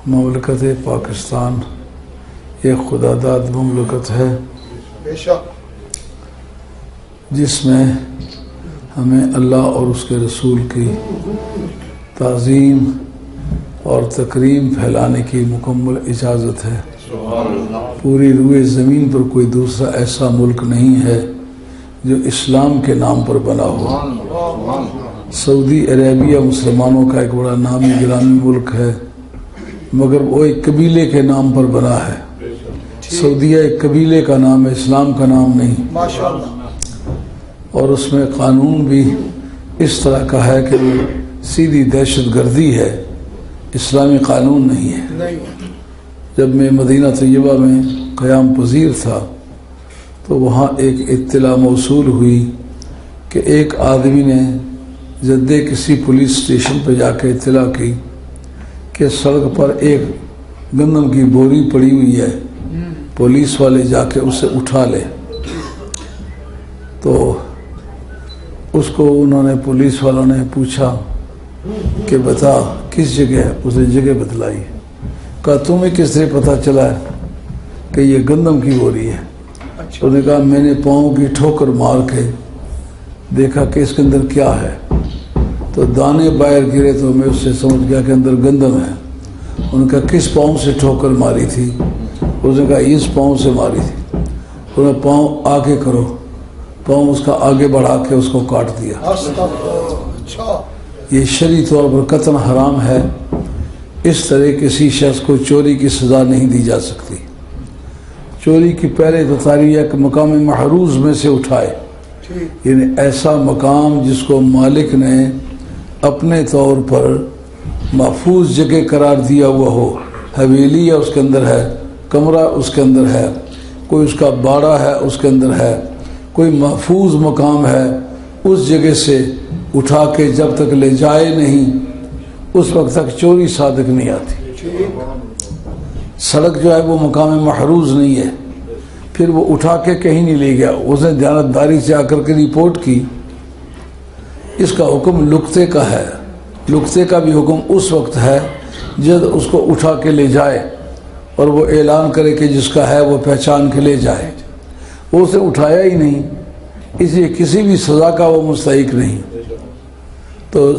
مملکت پاکستان ایک خدا داد مملکت ہے جس میں ہمیں اللہ اور اس کے رسول کی تعظیم اور تکریم پھیلانے کی مکمل اجازت ہے۔ پوری روئے زمین پر کوئی دوسرا ایسا ملک نہیں ہے جو اسلام کے نام پر بنا ہو۔ سعودی عربیہ مسلمانوں کا ایک بڑا نامی گرامی ملک ہے، مگر وہ ایک قبیلے کے نام پر بنا ہے۔ سعودیہ ایک قبیلے کا نام ہے، اسلام کا نام نہیں۔ اور اس میں قانون بھی اس طرح کا ہے کہ سیدھی دہشت گردی ہے، اسلامی قانون نہیں ہے۔ جب میں مدینہ طیبہ میں قیام پذیر تھا تو وہاں ایک اطلاع موصول ہوئی کہ ایک آدمی نے جدے کسی پولیس اسٹیشن پہ جا کے اطلاع کی کہ سڑک پر ایک گندم کی بوری پڑی ہوئی ہے، پولیس والے جا کے اسے اٹھا لے۔ تو اس کو انہوں نے پولیس والوں نے پوچھا کہ بتا کس جگہ ہے، اس نے جگہ بتلائی۔ کہا تمہیں کس طرح پتہ چلا ہے کہ یہ گندم کی بوری ہے؟ اس نے کہا میں نے پاؤں کی ٹھوکر مار کے دیکھا کہ اس کے اندر کیا ہے، تو دانے باہر گرے تو میں اس سے سمجھ گیا کہ اندر گندم ہے۔ ان کا کس پاؤں سے ٹھوکر ماری تھی؟ اس نے کہا اس پاؤں سے ماری تھی۔ انہوں نے پاؤں آگے کرو، پاؤں اس کا آگے بڑھا کے اس کو کاٹ دیا۔ یہ شرعی طور پر قطعاً حرام ہے، اس طرح کسی شخص کو چوری کی سزا نہیں دی جا سکتی۔ چوری کی پہلے تو تعریف ہے کہ مقام محروز میں سے اٹھائے، یعنی ایسا مقام جس کو مالک نے اپنے طور پر محفوظ جگہ قرار دیا ہوا ہو، حویلی ہے اس کے اندر ہے، کمرہ اس کے اندر ہے، کوئی اس کا باڑہ ہے اس کے اندر ہے، کوئی محفوظ مقام ہے، اس جگہ سے اٹھا کے جب تک لے جائے نہیں اس وقت تک چوری صادق نہیں آتی۔ سڑک جو ہے وہ مقام محروز نہیں ہے، پھر وہ اٹھا کے کہیں نہیں لے گیا، اس نے دیانتداری سے آ کر کے رپورٹ کی۔ اس کا حکم لقطے کا ہے، لقطے کا بھی حکم اس وقت ہے جب اس کو اٹھا کے لے جائے اور وہ اعلان کرے کہ جس کا ہے وہ پہچان کے لے جائے۔ وہ اسے اٹھایا ہی نہیں، اس لیے کسی بھی سزا کا وہ مستحق نہیں۔ تو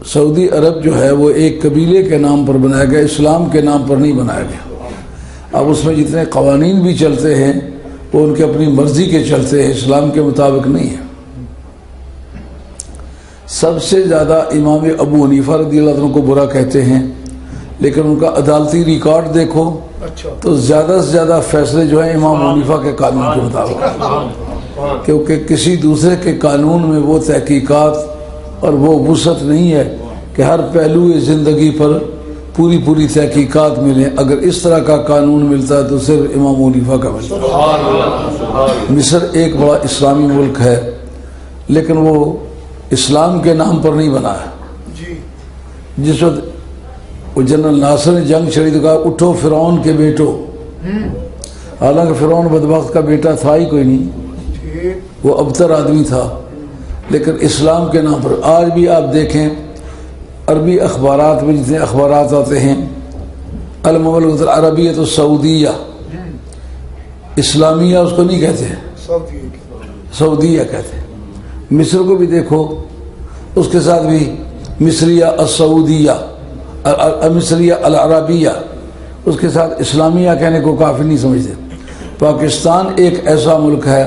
سعودی عرب جو ہے وہ ایک قبیلے کے نام پر بنایا گیا، اسلام کے نام پر نہیں بنایا گیا۔ اب اس میں جتنے قوانین بھی چلتے ہیں وہ ان کے اپنی مرضی کے چلتے ہیں، اسلام کے مطابق نہیں ہے۔ سب سے زیادہ امام ابو حنیفہ رضی اللہ عنہ کو برا کہتے ہیں، لیکن ان کا عدالتی ریکارڈ دیکھو تو زیادہ سے زیادہ فیصلے جو ہیں امام حنیفہ کے قانون کے مطابق، کیونکہ کسی دوسرے کے قانون میں وہ تحقیقات اور وہ وسعت نہیں ہے کہ ہر پہلو زندگی پر پوری تحقیقات ملیں۔ اگر اس طرح کا قانون ملتا ہے تو صرف امام حنیفہ کا ملتا ہے۔ مصر ایک بڑا اسلامی ملک ہے، لیکن وہ اسلام کے نام پر نہیں بنا ہے۔ جس وقت وہ جنرل ناصر نے جنگ چھڑی تو کہا اٹھو فرعون کے بیٹو، حالانکہ فرعون بدبخت کا بیٹا تھا ہی کوئی نہیں، وہ ابتر آدمی تھا، لیکن اسلام کے نام پر۔ آج بھی آپ دیکھیں عربی اخبارات میں جتنے اخبارات آتے ہیں، المملکۃ العربیۃ السعودیہ، اسلامیہ اس کو نہیں کہتے، سعودیہ کہتے ہیں۔ مصر کو بھی دیکھو، اس کے ساتھ بھی مصریہ السعودیہ، مصریہ العربیہ، اس کے ساتھ اسلامیہ کہنے کو کافی نہیں سمجھتے۔ پاکستان ایک ایسا ملک ہے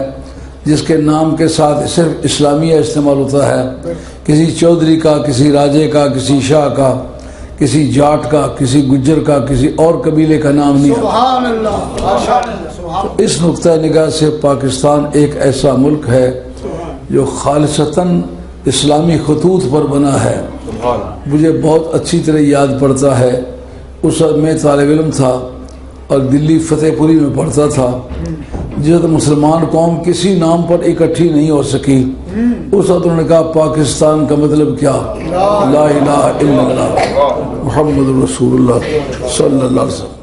جس کے نام کے ساتھ صرف اسلامیہ استعمال ہوتا ہے، کسی چودھری کا، کسی راجے کا، کسی شاہ کا، کسی جاٹ کا، کسی گجر کا، کسی اور قبیلے کا نام نہیں آتا۔ تو اس نقطہ نگاہ سے پاکستان ایک ایسا ملک ہے جو خالصتاً اسلامی خطوط پر بنا ہے۔ مجھے بہت اچھی طرح یاد پڑتا ہے، اس وقت میں طالب علم تھا اور دلی فتح پوری میں پڑھتا تھا، جس مسلمان قوم کسی نام پر اکٹھی نہیں ہو سکی، اس وقت انہوں نے کہا پاکستان کا مطلب کیا؟ لا الہ الا اللہ محمد رسول اللہ صلی اللہ علیہ وسلم۔